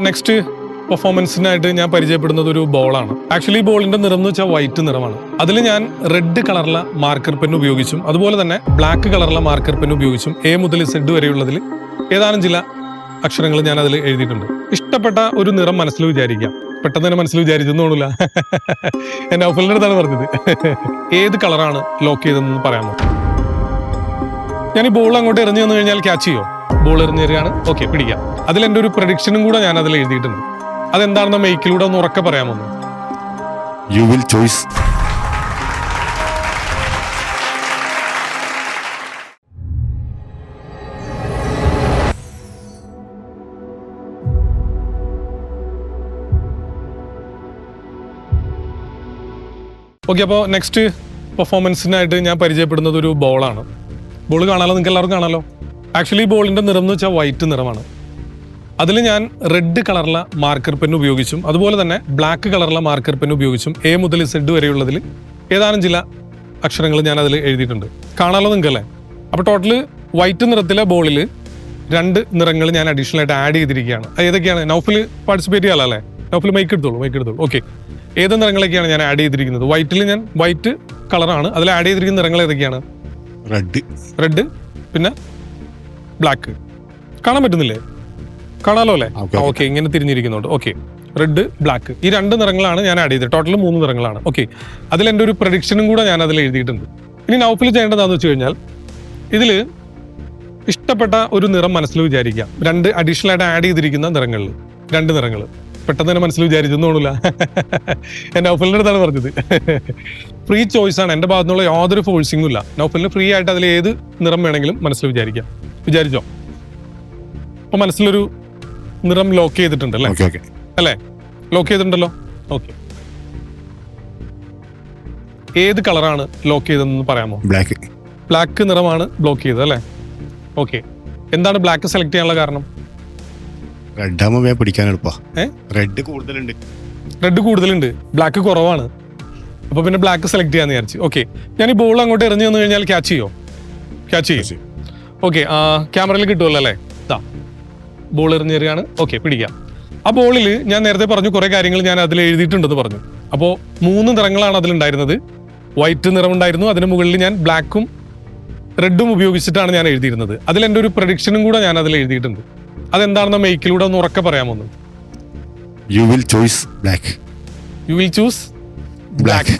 Next പെർഫോമൻസിനായിട്ട് ഞാൻ പരിചയപ്പെടുന്നത് ഒരു ബോളാണ്. ആക്ച്വലി ഈ ബോളിന്റെ നിറം എന്ന് വെച്ചാൽ വൈറ്റ് നിറമാണ്. അതിൽ ഞാൻ റെഡ് കളറുള്ള മാർക്കർ പെൻ ഉപയോഗിച്ചും അതുപോലെ തന്നെ ബ്ലാക്ക് കളറുള്ള മാർക്കർ പെൻ ഉപയോഗിച്ചും എ മുതൽ സെഡ് വരെയുള്ളതിൽ ഏതാനും ചില അക്ഷരങ്ങൾ ഞാൻ അതിൽ എഴുതിയിട്ടുണ്ട്. ഇഷ്ടപ്പെട്ട ഒരു നിറം മനസ്സിൽ വിചാരിക്കാം. പെട്ടെന്ന് തന്നെ മനസ്സിൽ വിചാരിച്ചൊന്നുമില്ല. എന്റെ ഔഫലിന്റെ അടുത്താണ് പറഞ്ഞത്. ഏത് കളറാണ് ലോക്ക് ചെയ്തതെന്ന് പറയാമോ? ഞാൻ ഈ ബോൾ അങ്ങോട്ട് എറിഞ്ഞു വന്നു കഴിഞ്ഞാൽ ക്യാച്ച് ചെയ്യോ? ബോൾ എറിഞ്ഞു തരികയാണ്, ഓക്കെ, പിടിക്കാം. അതിൽ എൻ്റെ ഒരു പ്രഡിക്ഷനും കൂടെ ഞാൻ അതിൽ എഴുതിയിട്ടുണ്ട്. അതെന്താണെന്ന് മൈക്കിലൂടെ ഒന്ന് ഉറക്കെ പറയാമോ? You will choice. ഓക്കെ, അപ്പോൾ നെക്സ്റ്റ് പെർഫോമൻസിനായിട്ട് ഞാൻ പരിചയപ്പെടുന്നത് ഒരു ബോളാണ്. ബോൾ കാണാലോ, നിങ്ങൾക്ക് എല്ലാവർക്കും കാണാലോ. ആക്ച്വലി ഈ ബോളിന്റെ നിറം എന്ന് വെച്ചാൽ വൈറ്റ് നിറമാണ്. അതിൽ ഞാൻ റെഡ് കളറുള്ള മാർക്കർ പെൻ ഉപയോഗിച്ചും അതുപോലെ തന്നെ ബ്ലാക്ക് കളറുള്ള മാർക്കർ പെൻ ഉപയോഗിച്ചും എ മുതൽ സെഡ് വരെയുള്ളതിൽ ഏതാനും ചില അക്ഷരങ്ങൾ ഞാൻ അതിൽ എഴുതിയിട്ടുണ്ട്. കാണാലോ നിങ്ങൾക്കല്ലേ? അപ്പോൾ ടോട്ടല് വൈറ്റ് നിറത്തിലെ ബോളിൽ 2 നിറങ്ങൾ ഞാൻ അഡീഷണൽ ആയിട്ട് ആഡ് ചെയ്തിരിക്കുകയാണ്. ഏതൊക്കെയാണ്? നൗഫിൽ പാർട്ടിസിപ്പേറ്റ് ചെയ്യാമല്ലോ അല്ലേ? നൗഫിൽ മൈക്ക് എടുത്തോളൂ. ഓക്കെ, ഏത് നിറങ്ങളൊക്കെയാണ് ഞാൻ ആഡ് ചെയ്തിരിക്കുന്നത്? വൈറ്റിൽ ഞാൻ വൈറ്റ് കളറാണ്, അതിൽ ആഡ് ചെയ്തിരിക്കുന്ന നിറങ്ങൾ ഏതൊക്കെയാണ്? റെഡ്, പിന്നെ ബ്ലാക്ക്. കാണാൻ പറ്റുന്നില്ലേ? കാണാലോ അല്ലേ? ഓക്കെ, ഇങ്ങനെ തിരിഞ്ഞിരിക്കുന്നുണ്ട്. ഓക്കെ, റെഡ്, ബ്ലാക്ക്, ഈ 2 നിറങ്ങളാണ് ഞാൻ ആഡ് ചെയ്തത്. ടോട്ടൽ 3 നിറങ്ങളാണ്. ഓക്കെ, അതിൽ എൻ്റെ ഒരു പ്രഡിക്ഷനും കൂടെ ഞാൻ അതിൽ എഴുതിയിട്ടുണ്ട്. ഇനി നൗഫിൽ ചെയ്യേണ്ടതാന്ന് വെച്ച് കഴിഞ്ഞാൽ ഇതിൽ ഇഷ്ടപ്പെട്ട ഒരു നിറം മനസ്സിൽ വിചാരിക്കാം. 2 അഡീഷണൽ ആയിട്ട് ആഡ് ചെയ്തിരിക്കുന്ന നിറങ്ങളിൽ 2 നിറങ്ങൾ പെട്ടെന്ന് തന്നെ മനസ്സിൽ വിചാരിച്ചൊന്നുമില്ല. ഞാൻ നൗഫലിൻ്റെ അടുത്താണ് പറഞ്ഞത്. ഫ്രീ ചോയ്സ് ആണ്, എൻ്റെ ഭാഗത്തുനിന്നുള്ള യാതൊരു ഫോഴ്സിങ്ങും ഇല്ല. നൗഫലിന് ഫ്രീ ആയിട്ട് അതിൽ ഏത് നിറം വേണമെങ്കിലും മനസ്സിൽ വിചാരിക്കാം. വിചാരിച്ചോ? അപ്പൊ മനസ്സിലൊരു നിറം ലോക്ക് ചെയ്തിട്ടുണ്ട് അല്ലേ? ലോക്ക് ചെയ്തിട്ടുണ്ടല്ലോ. ഓക്കെ, ഏത് കളറാണ് ലോക്ക് ചെയ്തതെന്ന് പറയാമോ? ബ്ലാക്ക് നിറമാണ് ബ്ലോക്ക് ചെയ്തത് അല്ലേ? ഓക്കെ, എന്താണ് ബ്ലാക്ക് സെലക്ട് ചെയ്യാനുള്ള കാരണം? പിടിക്കാൻ റെഡ് കൂടുതലുണ്ട്, ബ്ലാക്ക് കുറവാണ്. അപ്പൊ പിന്നെ ബ്ലാക്ക് സെലക്ട് ചെയ്യാന്ന് വിചാരിച്ചു. ഓക്കെ, ഞാൻ ഈ ബോൾ അങ്ങോട്ട് എറിഞ്ഞു വന്നു കഴിഞ്ഞാൽ ക്യാച്ച് ചെയ്യോ? ക്യാച്ച് ചെയ്യും. ഓക്കെ, ക്യാമറയിൽ കിട്ടുമല്ലോ അല്ലേ? ബോൾ എറിഞ്ഞു തരികയാണ്, ഓക്കെ, പിടിക്കാം. ആ ബോളിൽ ഞാൻ നേരത്തെ പറഞ്ഞു കുറേ കാര്യങ്ങൾ ഞാൻ അതിൽ എഴുതിയിട്ടുണ്ടെന്ന് പറഞ്ഞു. അപ്പോൾ 3 നിറങ്ങളാണ് അതിലുണ്ടായിരുന്നത്. വൈറ്റ് നിറം ഉണ്ടായിരുന്നു, അതിന് മുകളിൽ ഞാൻ ബ്ലാക്കും റെഡും ഉപയോഗിച്ചിട്ടാണ് ഞാൻ എഴുതിയിരുന്നത്. അതിൽ എൻ്റെ ഒരു പ്രഡിക്ഷനും കൂടെ ഞാൻ അതിൽ എഴുതിയിട്ടുണ്ട്. അതെന്താണെന്ന് മൈക്കിലൂടെ ഒന്ന് ഉറക്കെ പറയാമോ? You will choice black. You will choose black.